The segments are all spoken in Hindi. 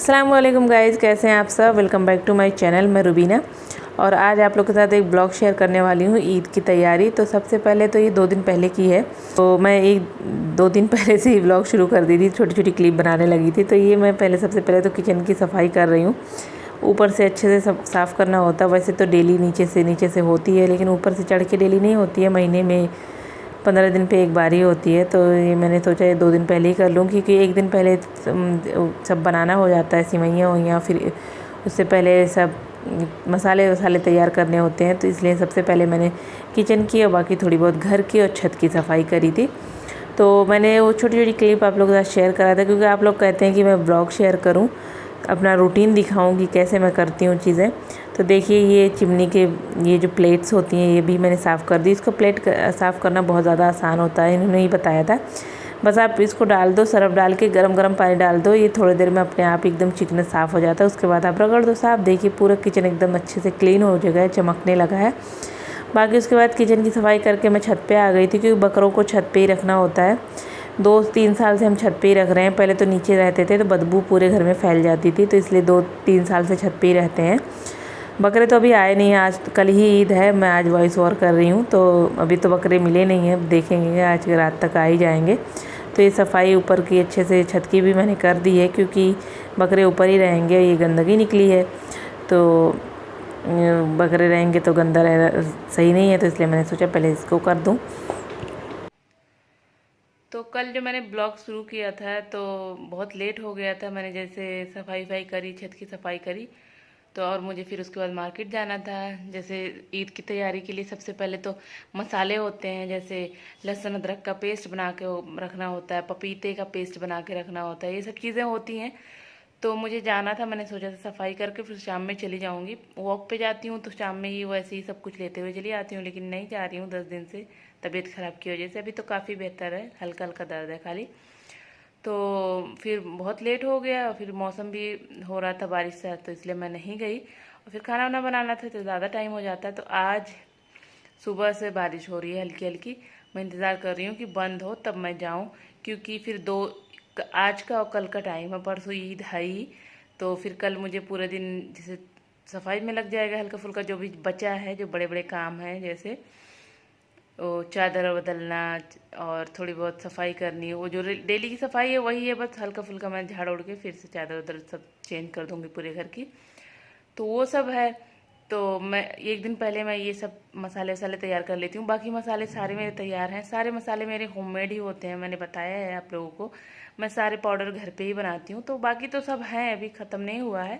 अस्सलाम वालेकुम गाइज़, कैसे हैं आप सब। Welcome back to my channel. मैं रुबीना और आज आप लोग के साथ एक ब्लॉग शेयर करने वाली हूँ ईद की तैयारी। तो सबसे पहले तो ये 2 दिन पहले की है, तो मैं 1-2 दिन पहले से ही ब्लॉग शुरू कर दी थी, छोटी छोटी क्लिप बनाने लगी थी। तो ये मैं सबसे पहले तो किचन की सफाई कर रही हूँ। ऊपर से अच्छे से सब साफ़ करना होता है। वैसे तो डेली नीचे से होती है, लेकिन ऊपर से चढ़ के डेली नहीं होती है, महीने में 15 दिन पे एक बार ही होती है। तो ये मैंने सोचा ये 2 दिन पहले ही कर लूँ, क्योंकि 1 दिन पहले सब बनाना हो जाता है, सिवैयाँ हुईयाँ, फिर उससे पहले सब मसाले तैयार करने होते हैं। तो इसलिए सबसे पहले मैंने किचन की और बाकी थोड़ी बहुत घर की और छत की सफाई करी थी। तो मैंने वो छोटी छोटी क्लिप आप लोगों के साथ शेयर करा था, क्योंकि आप लोग कहते हैं कि मैं ब्लॉग शेयर करूं, अपना रूटीन दिखाऊं कि कैसे मैं करती हूँ चीज़ें। तो देखिए ये चिमनी के ये जो प्लेट्स होती हैं ये भी मैंने साफ़ कर दी। इसको साफ़ करना बहुत ज़्यादा आसान होता है, इन्होंने ही बताया था। बस आप इसको डाल दो, सरफ डाल के गरम पानी डाल दो, ये थोड़ी देर में अपने आप एकदम चिकना साफ़ हो जाता है। उसके बाद आप रगड़ दो साफ़। देखिए पूरा किचन एकदम अच्छे से क्लीन हो जाएगा, चमकने लगा है। बाकी उसके बाद किचन की सफाई करके मैं छत पे आ गई थी, क्योंकि बकरों को छत पे ही रखना होता है। 2-3 साल से हम छत पे ही रख रहे हैं। पहले तो नीचे रहते थे तो बदबू पूरे घर में फैल जाती थी, तो इसलिए 2-3 साल से छत पे ही रहते हैं। बकरे तो अभी आए नहीं, आज कल ही ईद है, मैं आज वॉइस ओवर कर रही हूँ। तो अभी तो बकरे मिले नहीं हैं, देखेंगे आज रात तक आ ही जाएंगे। तो ये सफाई ऊपर की अच्छे से छत की भी मैंने कर दी है, क्योंकि बकरे ऊपर ही रहेंगे, ये गंदगी निकली है। तो बकरे रहेंगे तो गंदा सही नहीं है, तो इसलिए मैंने सोचा पहले इसको कर दूँ। तो कल जो मैंने ब्लॉग शुरू किया था तो बहुत लेट हो गया था। मैंने जैसे सफाई करी, छत की सफाई करी, तो और मुझे फिर उसके बाद मार्केट जाना था। जैसे ईद की तैयारी के लिए सबसे पहले तो मसाले होते हैं, जैसे लहसुन अदरक का पेस्ट बना के रखना होता है, पपीते का पेस्ट बना के रखना होता है, ये सब चीज़ें होती हैं। तो मुझे जाना था, मैंने सोचा था सफाई करके फिर शाम में चली जाऊंगी। वॉक पे जाती हूँ तो शाम में ही वैसे ही सब कुछ लेते हुए चली आती हूँ, लेकिन नहीं जा रही हूँ 10 दिन से तबीयत ख़राब की वजह से। अभी तो काफ़ी बेहतर है, हल्का हल्का दर्द है खाली। तो फिर बहुत लेट हो गया, फिर मौसम भी हो रहा था बारिश से, तो इसलिए मैं नहीं गई। और फिर खाना वाना बनाना था तो ज़्यादा टाइम हो जाता है। तो आज सुबह से बारिश हो रही है हल्की हल्की। मैं इंतज़ार कर रही हूँ कि बंद हो तब मैं जाऊँ, क्योंकि फिर आज का और कल का टाइम है, परसों ईद है ही। तो फिर कल मुझे पूरे दिन जैसे सफाई में लग जाएगा, हल्का फुल्का जो भी बचा है, जो बड़े बड़े काम हैं, जैसे वो चादर बदलना और थोड़ी बहुत सफाई करनी है। वो जो डेली की सफाई है वही है, बस हल्का फुल्का मैं झाड़ उड़ के फिर से चादर उधर सब चेंज कर दूँगी पूरे घर की। तो वो सब है। तो मैं 1 दिन पहले मैं ये सब मसाले वसाले तैयार कर लेती हूँ। बाकी मसाले सारे मेरे तैयार हैं, सारे मसाले मेरे होममेड ही होते हैं। मैंने बताया है आप लोगों को, मैं सारे पाउडर घर पे ही बनाती हूँ। तो बाकी तो सब हैं, अभी ख़त्म नहीं हुआ है।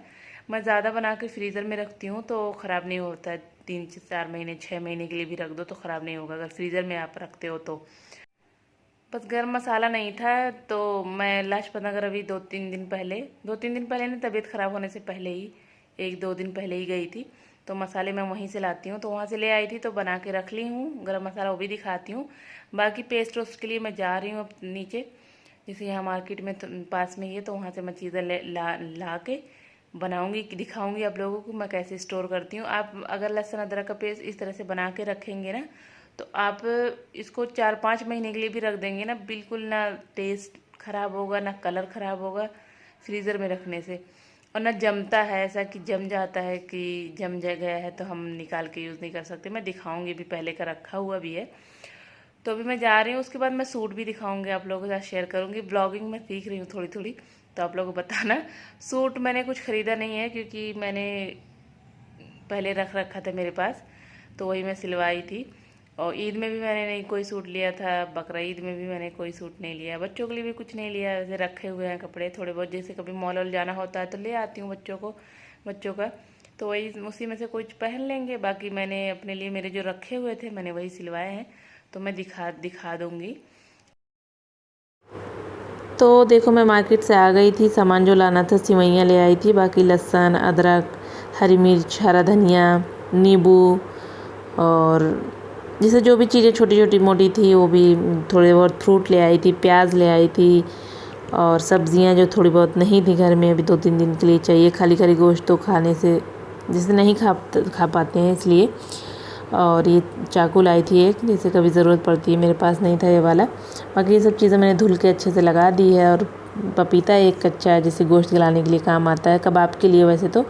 मैं ज़्यादा बना के फ्रीज़र में रखती हूँ तो ख़राब नहीं होता है। 3-4 महीने 6 महीने के लिए भी रख दो तो ख़राब नहीं होगा, अगर फ्रीज़र में आप रखते हो तो। बस गरम मसाला नहीं था, तो मैं लाजपत नगर अभी 2-3 दिन पहले नहीं, तबीयत ख़राब होने से पहले ही 1-2 दिन पहले ही गई थी। तो मसाले मैं वहीं से लाती हूँ, तो वहाँ से ले आई थी, तो बना के रख ली हूँ। गरम मसाला वो भी दिखाती हूँ। बाकी पेस्ट वेस्ट के लिए मैं जा रही हूँ अब नीचे, जैसे यहाँ मार्केट में तो पास में ही है, तो वहाँ से मैं चीज़ें ला के बनाऊँगी, दिखाऊँगी आप लोगों को मैं कैसे स्टोर करती हूँ। आप अगर लहसुन अदरक का पेस्ट इस तरह से बना के रखेंगे ना, तो आप इसको 4-5 महीने के लिए भी रख देंगे ना, बिल्कुल ना टेस्ट ख़राब होगा ना कलर ख़राब होगा फ्रीज़र में रखने से। और ना जमता है, ऐसा कि जम जाता है कि जम गया है तो हम निकाल के यूज़ नहीं कर सकते। मैं दिखाऊंगी भी, पहले का रखा हुआ भी है। तो अभी मैं जा रही हूँ, उसके बाद मैं सूट भी दिखाऊंगी, आप लोगों के साथ शेयर करूँगी। ब्लॉगिंग मैं सीख रही हूँ थोड़ी थोड़ी, तो आप लोगों को बताना। सूट मैंने कुछ ख़रीदा नहीं है, क्योंकि मैंने पहले रख रखा था मेरे पास, तो वही मैं सिलवाई थी। और ईद में भी मैंने नहीं कोई सूट लिया था, बकरा ईद में भी मैंने कोई सूट नहीं लिया, बच्चों के लिए भी कुछ नहीं लिया। वैसे रखे हुए हैं कपड़े थोड़े बहुत, जैसे कभी मॉल वॉल जाना होता है तो ले आती हूँ बच्चों का, तो वही उसी में से कुछ पहन लेंगे। बाकी मैंने अपने लिए मेरे जो रखे हुए थे मैंने वही सिलवाए हैं, तो मैं दिखा दूँगी। तो देखो मैं मार्केट से आ गई थी, सामान जो लाना था सिवैयाँ ले आई थी, बाकी लहसुन अदरक, हरी मिर्च, हरा धनिया, नींबू और जैसे जो भी चीज़ें छोटी छोटी मोटी थी वो भी, थोड़े बहुत फ्रूट ले आई थी, प्याज ले आई थी, और सब्जियां जो थोड़ी बहुत नहीं थी घर में, अभी 2-3 दिन के लिए चाहिए। खाली गोश्त तो खाने से जैसे नहीं खा पाते हैं, इसलिए। और ये चाकू लाई थी एक, जैसे कभी ज़रूरत पड़ती है, मेरे पास नहीं था ये वाला। बाकी ये सब चीज़ें मैंने धुल के अच्छे से लगा दी है और पपीता एक कच्चा जैसे गोश्त गलाने के लिए काम आता है, कबाब के लिए वैसे तो।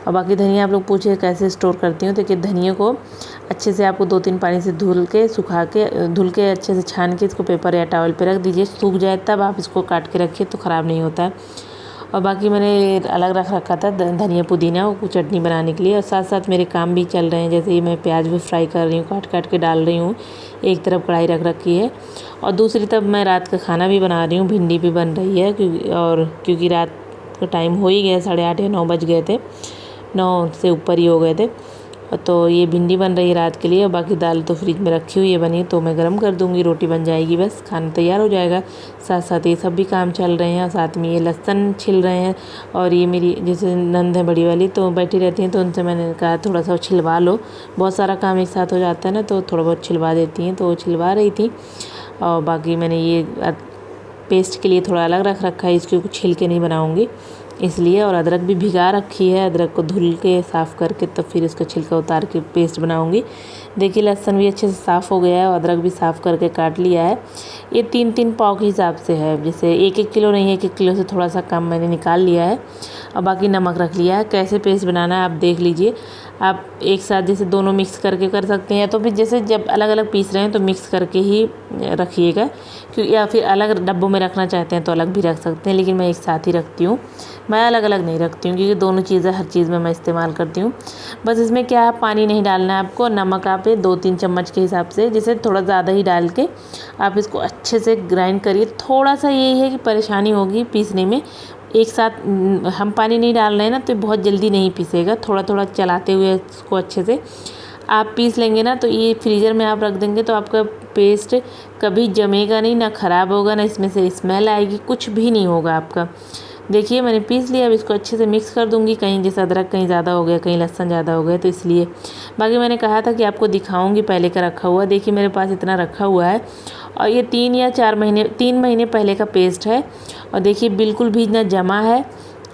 और बाकी धनिया आप लोग पूछे कैसे स्टोर करती हूँ, तो कि धनिया को अच्छे से आपको 2-3 पानी से धुल के सुखा के धुल के अच्छे से छान के इसको पेपर या टॉवल पे रख दीजिए, सूख जाए तब आप इसको काट के रखिए तो ख़राब नहीं होता है। और बाकी मैंने अलग रख रखा था धनिया पुदीना वो चटनी बनाने के लिए। और साथ साथ मेरे काम भी चल रहे हैं, जैसे ही मैं प्याज भी फ्राई कर रही हूँ, काट काट के डाल रही हूँ। एक तरफ कढ़ाई रख रखी है और दूसरी तरफ मैं रात का खाना भी बना रही हूँ, भिंडी भी बन रही है क्योंकि रात का टाइम हो ही गया, 8:30 या 9 बज गए थे, 9 से ऊपर ही हो गए थे। तो ये भिंडी बन रही है रात के लिए और बाकी दाल तो फ्रिज में रखी हुई है बनी, तो मैं गर्म कर दूंगी, रोटी बन जाएगी, बस खाना तैयार हो जाएगा। साथ साथ ये सब भी काम चल रहे हैं और साथ में ये लहसुन छिल रहे हैं। और ये मेरी जैसे नंद है बड़ी वाली, तो बैठी रहती हैं, तो उनसे मैंने कहा थोड़ा सा छिलवा लो, बहुत सारा काम एक साथ हो जाता है ना, तो थोड़ा बहुत छिलवा देती हैं, तो वो छिलवा रही थी। और बाकी मैंने ये पेस्ट के लिए थोड़ा अलग रख रखा है, इसके छिल के नहीं बनाऊँगी इसलिए। और अदरक भी भिगा रखी है, अदरक को धुल के साफ़ करके तब फिर इसका छिलका उतार के पेस्ट बनाऊंगी। देखिए लहसुन भी अच्छे से साफ़ हो गया है और अदरक भी साफ़ करके काट लिया है। ये 3-3 पाव के हिसाब से है, जैसे 1-1 किलो नहीं, 1-1 किलो से थोड़ा सा कम मैंने निकाल लिया है। और बाकी नमक रख लिया है। कैसे पेस्ट बनाना है आप देख लीजिए, आप एक साथ जैसे दोनों मिक्स करके कर सकते हैं, तो फिर जैसे जब अलग अलग पीस रहे हैं तो मिक्स करके ही रखिएगा, क्योंकि या फिर अलग डब्बों में रखना चाहते हैं तो अलग भी रख सकते हैं, लेकिन मैं एक साथ ही रखती हूँ, मैं अलग अलग नहीं रखती हूँ, क्योंकि दोनों चीज़ें हर चीज़ में मैं इस्तेमाल करती हूँ। बस इसमें क्या है, पानी नहीं डालना है आपको, नमक आप 2-3 चम्मच के हिसाब से, जैसे थोड़ा ज़्यादा ही डाल के आप इसको अच्छे से ग्राइंड करिए। थोड़ा सा यही है कि परेशानी होगी पीसने में, एक साथ हम पानी नहीं डाल रहे हैं ना, तो बहुत जल्दी नहीं पीसेगा, थोड़ा थोड़ा चलाते हुए इसको अच्छे से आप पीस लेंगे ना, तो ये फ्रीज़र में आप रख देंगे तो आपका पेस्ट कभी जमेगा नहीं, ना ख़राब होगा, ना इसमें से स्मेल आएगी, कुछ भी नहीं होगा आपका। देखिए मैंने पीस लिया, अब इसको अच्छे से मिक्स कर दूंगी। कहीं जैसे अदरक कहीं ज़्यादा हो गया, कहीं लहसुन ज़्यादा हो गया, तो इसलिए। बाकी मैंने कहा था कि आपको दिखाऊंगी पहले का रखा हुआ, देखिए मेरे पास इतना रखा हुआ है और ये 3 महीने पहले का पेस्ट है। और देखिए बिल्कुल भी ना जमा है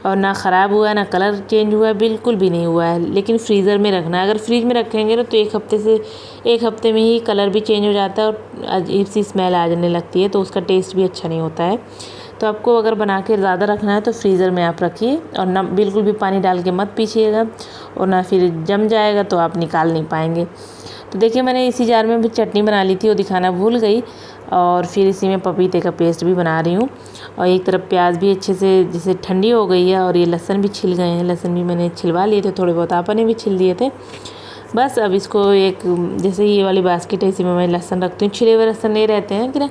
और ना ख़राब हुआ है, ना कलर चेंज हुआ है, बिल्कुल भी नहीं हुआ है। लेकिन फ्रीज़र में रखना है, अगर फ्रिज में रखेंगे ना तो एक हफ्ते में ही कलर भी चेंज हो जाता है और अजीब सी स्मेल आ जाने लगती है, तो उसका टेस्ट भी अच्छा नहीं होता है। तो आपको अगर बना के ज़्यादा रखना है तो फ्रीज़र में आप रखिए और ना बिल्कुल भी पानी डाल के मत पीछिएगा, और ना फिर जम जाएगा तो आप निकाल नहीं पाएंगे। तो देखिए मैंने इसी जार में भी चटनी बना ली थी, वो दिखाना भूल गई। और फिर इसी में पपीते का पेस्ट भी बना रही हूँ। और एक तरफ प्याज भी अच्छे से जैसे ठंडी हो गई है और ये लहसुन भी छिल गए हैं, लहसुन भी मैंने छिलवा लिए थे, थोड़े बहुत आपा ने भी छिल दिए थे। बस अब इसको एक जैसे ये वाली बास्केट है, इसी में मैं लहसुन रखती हूँ। छिले हुए लहसुन नहीं रहते हैं कि ना,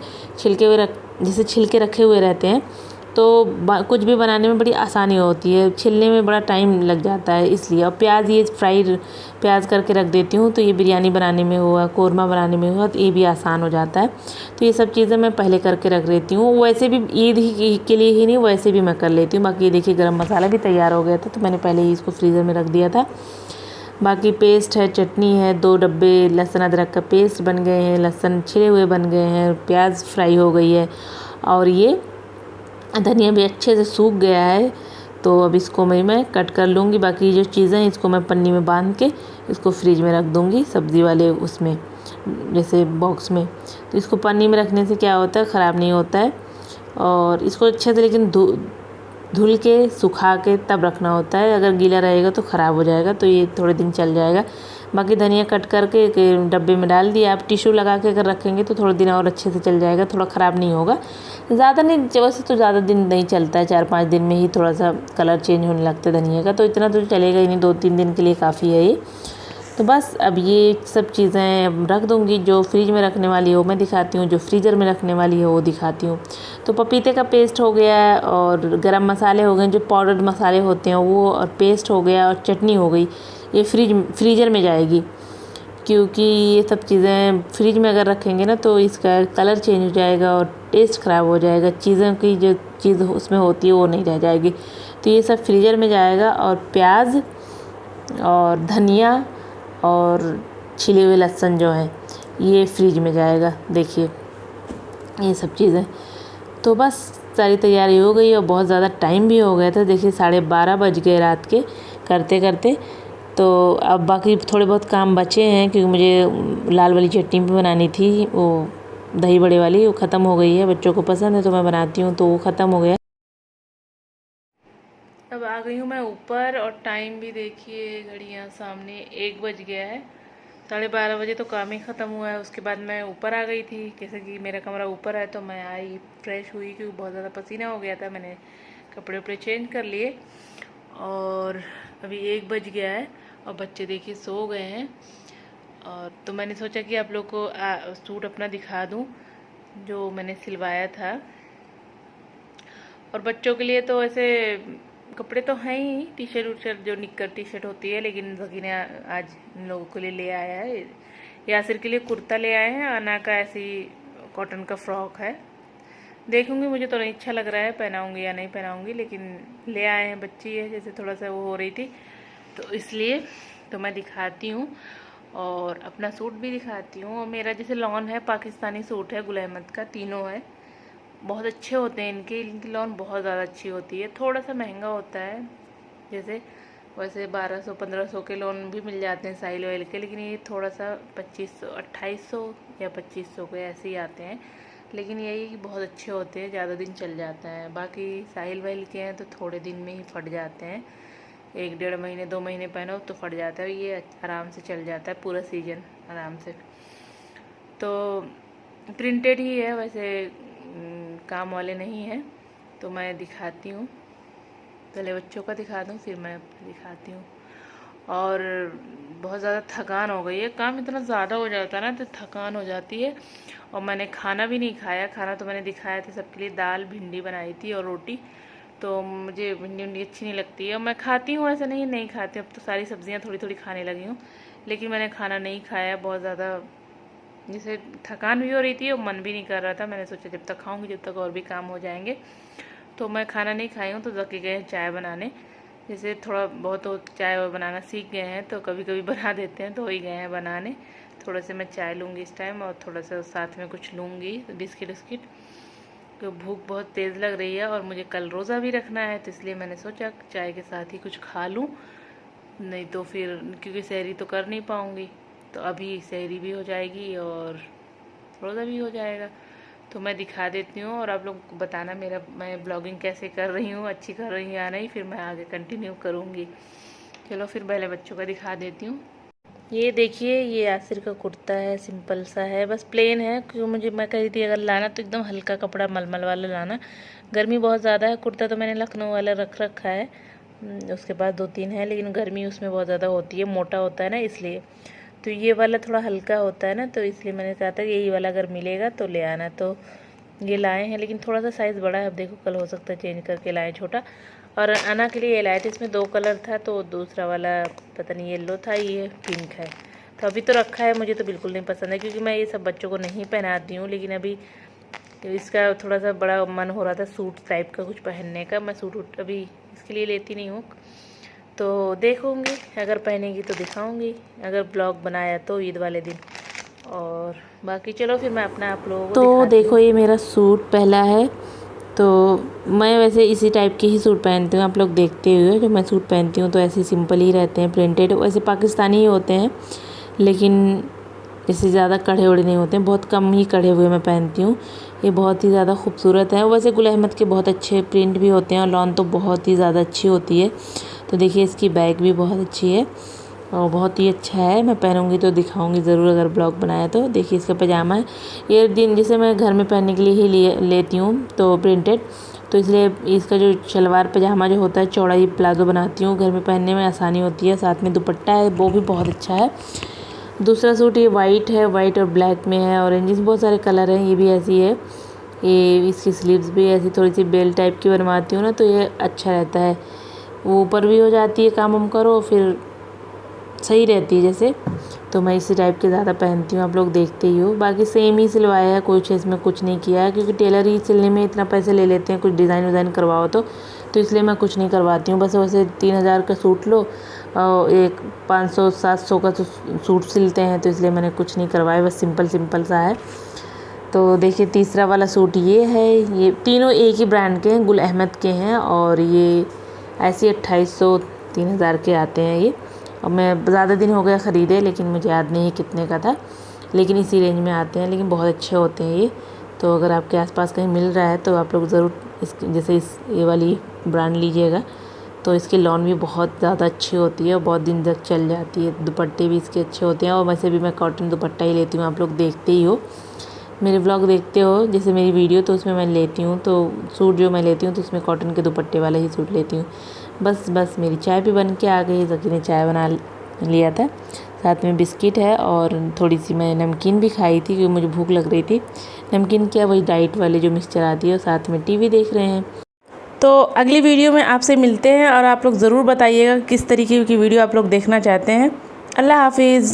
जैसे छिलके रखे हुए रहते हैं, तो कुछ भी बनाने में बड़ी आसानी होती है, छिलने में बड़ा टाइम लग जाता है इसलिए। और प्याज ये फ्राइड प्याज करके रख देती हूँ, तो ये बिरयानी बनाने में हुआ, कोरमा बनाने में हुआ, तो ये भी आसान हो जाता है। तो ये सब चीज़ें मैं पहले करके रख देती हूँ, वैसे भी ईद ही के लिए ही नहीं, वैसे भी मैं कर लेती हूँ। बाकी ये देखिए गरम मसाला भी तैयार हो गया था, तो मैंने पहले ही इसको फ्रीज़र में रख दिया था। बाकी पेस्ट है, चटनी है, 2 डब्बे लहसुन अदरक का पेस्ट बन गए हैं, लहसुन छिले हुए बन गए हैं, प्याज फ्राई हो गई है और ये धनिया भी अच्छे से सूख गया है। तो अब इसको मैं कट कर लूँगी। बाकी जो चीज़ें हैं इसको मैं पन्नी में बांध के इसको फ्रिज में रख दूँगी, सब्ज़ी वाले उसमें जैसे बॉक्स में। तो इसको पन्नी में रखने से क्या होता है, ख़राब नहीं होता है। और इसको अच्छे से लेकिन धुल के सुखा के तब रखना होता है, अगर गीला रहेगा तो ख़राब हो जाएगा, तो ये थोड़े दिन चल जाएगा। बाकी धनिया कट करके डब्बे में डाल दिया, आप टिश्यू लगा के अगर रखेंगे तो थोड़े दिन और अच्छे से चल जाएगा, थोड़ा ख़राब नहीं होगा। ज़्यादा नहीं, वैसे तो ज़्यादा दिन नहीं चलता है, 4-5 दिन में ही थोड़ा सा कलर चेंज होने लगता है धनिया का, तो इतना तो चलेगा ही नहीं, 2-3 दिन के लिए काफ़ी है ये। तो बस अब ये सब चीज़ें रख दूँगी, जो फ्रिज में रखने वाली है वो मैं दिखाती हूँ, जो फ्रीज़र में रखने वाली है वो दिखाती हूँ। तो पपीते का पेस्ट हो गया है और गरम मसाले हो गए, जो पाउडर्ड मसाले होते हैं वो, और पेस्ट हो गया और चटनी हो गई, ये फ्रीज़र में जाएगी, क्योंकि ये सब चीज़ें फ्रिज में अगर रखेंगे ना तो इसका कलर चेंज हो जाएगा और टेस्ट ख़राब हो जाएगा, चीज़ों की जो चीज़ उसमें होती है वो नहीं रह जाएगी। तो ये सब फ्रीज़र में जाएगा। और प्याज और धनिया और छिले हुए लहसुन जो है ये फ्रिज में जाएगा। देखिए ये सब चीज़ें, तो बस सारी तैयारी हो गई और बहुत ज़्यादा टाइम भी हो गया था। देखिए 12:30 बज गए रात के करते करते। तो अब बाकी थोड़े बहुत काम बचे हैं, क्योंकि मुझे लाल वाली चटनी भी बनानी थी, वो दही बड़े वाली, वो ख़त्म हो गई है, बच्चों को पसंद है तो मैं बनाती हूँ, तो वो ख़त्म हो गया। अब आ गई हूँ मैं ऊपर और टाइम भी देखिए, घड़ियाँ सामने 1 बज गया है। 12:30 बजे तो काम ही ख़त्म हुआ है। उसके बाद मैं ऊपर आ गई थी, जैसे कि मेरा कमरा ऊपर है, तो मैं आई फ्रेश हुई क्योंकि बहुत ज़्यादा पसीना हो गया था। मैंने कपड़े वपड़े चेंज कर लिए और अभी 1 बज गया है और बच्चे देखिए सो गए हैं। और तो मैंने सोचा कि आप लोग को सूट अपना दिखा दूँ जो मैंने सिलवाया था। और बच्चों के लिए तो ऐसे कपड़े तो हैं ही, टी शर्ट उशर्ट जो निक्कर टी शर्ट होती है, लेकिन जकी ने आज इन लोगों के लिए ले आया है। यासिर के लिए कुर्ता ले आए हैं, अना का ऐसी कॉटन का फ्रॉक है। देखूंगी, मुझे तो नहीं अच्छा लग रहा है पहनाऊंगी या नहीं पहनाऊंगी, लेकिन ले आए हैं। बच्ची है जैसे थोड़ा सा वो हो रही थी, तो इसलिए तो मैं दिखाती हूँ और अपना सूट भी दिखाती हूँ। और मेरा जैसे लॉन है, पाकिस्तानी सूट है, गुल अहमद का, तीनों है, बहुत अच्छे होते हैं इनकी लॉन बहुत ज़्यादा अच्छी होती है। थोड़ा सा महंगा होता है, जैसे वैसे 1200-1500 के लॉन भी मिल जाते हैं साहिल ऑयल के, लेकिन ये थोड़ा सा 2500-2800 या 2500 के ऐसे ही आते हैं। लेकिन यही कि बहुत अच्छे होते हैं, ज़्यादा दिन चल जाता है। बाकी साहिल वाइल के हैं तो थोड़े दिन में ही फट जाते हैं, 1-1.5 महीने 2 महीने पहनो तो फट जाता है। ये आराम से चल जाता है पूरा सीजन आराम से। तो प्रिंटेड ही है वैसे, काम वाले नहीं है। तो मैं दिखाती हूँ, पहले बच्चों का दिखा दूँ फिर मैं दिखाती हूँ। और बहुत ज़्यादा थकान हो गई है, काम इतना ज़्यादा हो जाता है ना तो थकान हो जाती है। और मैंने खाना भी नहीं खाया, खाना तो मैंने दिखाया था सबके लिए, दाल भिंडी बनाई थी और रोटी। तो मुझे भिंडी उंडी अच्छी नहीं लगती है, और मैं खाती हूँ, ऐसा नहीं नहीं खाती, अब तो सारी सब्जियाँ थोड़ी थोड़ी खाने लगी हूँ। लेकिन मैंने खाना नहीं खाया, बहुत ज़्यादा जैसे थकान भी हो रही थी और मन भी नहीं कर रहा था। मैंने सोचा जब तक खाऊंगी जब तक और भी काम हो जाएंगे, तो मैं खाना नहीं खाई हूँ। तो जकी गए हैं चाय बनाने, जैसे थोड़ा बहुत तो चाय बनाना सीख गए हैं, तो कभी कभी बना देते हैं, तो वही गए हैं बनाने। थोड़ा से मैं चाय लूँगी इस टाइम और थोड़ा सा साथ में कुछ लूँगी, बिस्किट विस्किट, तो भूख बहुत तेज़ लग रही है और मुझे कल रोज़ा भी रखना है, तो इसलिए मैंने सोचा चाय के साथ ही कुछ खा लूँ, नहीं तो फिर क्योंकि सहरी तो कर नहीं पाऊँगी। तो अभी सहरी भी हो जाएगी और रोज़ा भी हो जाएगा। तो मैं दिखा देती हूँ और आप लोग को बताना मैं ब्लॉगिंग कैसे कर रही हूँ, अच्छी कर रही हूँ या नहीं, फिर मैं आगे कंटिन्यू करूँगी। चलो फिर पहले बच्चों का दिखा देती हूँ। ये देखिए, ये यासिर का कुर्ता है, सिंपल सा है, बस प्लेन है, क्योंकि मैं कही थी अगर लाना तो एकदम हल्का कपड़ा मलमल वाला लाना, गर्मी बहुत ज़्यादा है। कुर्ता तो मैंने लखनऊ वाला रख रखा है, उसके बाद 2-3 है, लेकिन गर्मी उसमें बहुत ज़्यादा होती है, मोटा होता है ना इसलिए। तो ये वाला थोड़ा हल्का होता है ना, तो इसलिए मैंने कहा था कि यही वाला अगर मिलेगा तो ले आना। तो ये लाए हैं, लेकिन थोड़ा सा साइज़ बड़ा है, अब देखो कल हो सकता है चेंज करके लाएँ छोटा। और अना के लिए ये लाए थे, इसमें 2 कलर था, तो दूसरा वाला पता नहीं येलो था, ये पिंक है। तो अभी तो रखा है, मुझे तो बिल्कुल नहीं पसंद है, क्योंकि मैं ये सब बच्चों को नहीं पहनाती हूँ। लेकिन अभी इसका थोड़ा सा बड़ा मन हो रहा था सूट टाइप का कुछ पहनने का, मैं सूट अभी इसके लिए लेती नहीं हूँ। तो देखूँगी, अगर पहनेगी तो दिखाऊँगी, अगर ब्लॉग बनाया तो ईद वाले दिन। और बाकी चलो फिर मैं अपना आप लोगों को तो देखो, ये मेरा सूट पहला है। तो मैं वैसे इसी टाइप के ही सूट पहनती हूँ, आप लोग देखते हुए जो मैं सूट पहनती हूँ तो ऐसे सिंपल ही रहते हैं, प्रिंटेड वैसे पाकिस्तानी ही होते हैं, लेकिन इससे ज़्यादा कढ़े उड़े नहीं होते हैं, बहुत कम ही कढ़े हुए मैं पहनती हूँ। ये बहुत ही ज़्यादा खूबसूरत है। वैसे गुल अहमद के बहुत अच्छे प्रिंट भी होते हैं और लॉन तो बहुत ही ज़्यादा अच्छी होती है। तो देखिए इसकी बैग भी बहुत अच्छी है और बहुत ही अच्छा है, मैं पहनूंगी तो दिखाऊंगी ज़रूर अगर ब्लॉग बनाया तो। देखिए इसका पजामा है, ये दिन जिसे मैं घर में पहनने के लिए ही लेती हूँ, तो प्रिंटेड, तो इसलिए इसका जो शलवार पजामा जो होता है चौड़ा ही प्लाजो बनाती हूँ, घर में पहनने में आसानी होती है। साथ में दुपट्टा है, वो भी बहुत अच्छा है। दूसरा सूट ये वाइट है, वाइट और ब्लैक में है, ऑरेंज, बहुत सारे कलर हैं। ये भी ऐसी है, ये इसकी स्लीव्स भी ऐसी थोड़ी सी बेल टाइप की बनवाती हूँ ना, तो ये अच्छा रहता है, वो ऊपर भी हो जाती है, काम हम करो फिर सही रहती है जैसे। तो मैं इसी टाइप के ज़्यादा पहनती हूँ, आप लोग देखते ही हो। बाकी सेम ही सिलवाया है, कुछ इसमें कुछ नहीं किया है, क्योंकि टेलर ही सिलने में इतना पैसे ले लेते हैं, कुछ डिज़ाइन विज़ाइन करवाओ तो इसलिए मैं कुछ नहीं करवाती हूँ। बस वैसे 3000 का सूट लो और एक 500-700 का तो सूट सिलते हैं, तो इसलिए मैंने कुछ नहीं करवाया, बस सिंपल सा है। तो देखिए तीसरा वाला सूट ये है, ये तीनों एक ही ब्रांड के हैं, गुल अहमद के हैं, और ये ऐसे 2800-3000 के आते हैं ये। और मैं ज़्यादा दिन हो गया ख़रीदे, लेकिन मुझे याद नहीं है कितने का था, लेकिन इसी रेंज में आते हैं, लेकिन बहुत अच्छे होते हैं ये। तो अगर आपके आसपास कहीं मिल रहा है तो आप लोग ज़रूर ये वाली ब्रांड लीजिएगा, तो इसकी लॉन भी बहुत ज़्यादा अच्छी होती है और बहुत दिन तक चल जाती है। दुपट्टे भी इसके अच्छे होते हैं और वैसे भी मैं कॉटन दुपट्टा ही लेती हूँ। आप लोग देखते ही हो, मेरे व्लॉग देखते हो, जैसे मेरी वीडियो तो उसमें मैं लेती हूँ, तो सूट जो मैं लेती हूँ तो उसमें कॉटन के दुपट्टे वाला ही सूट लेती हूँ। बस मेरी चाय भी बन के आ गई। ज़की ने चाय बना लिया था, साथ में बिस्किट है और थोड़ी सी मैं नमकीन भी खाई थी क्योंकि मुझे भूख लग रही थी। नमकीन क्या, वही डाइट वाले जो मिक्सचर आती है, और साथ में टीवी देख रहे हैं। तो अगली वीडियो में आपसे मिलते हैं और आप लोग ज़रूर बताइएगा किस तरीके की वीडियो आप लोग देखना चाहते हैं। अल्लाह हाफिज़।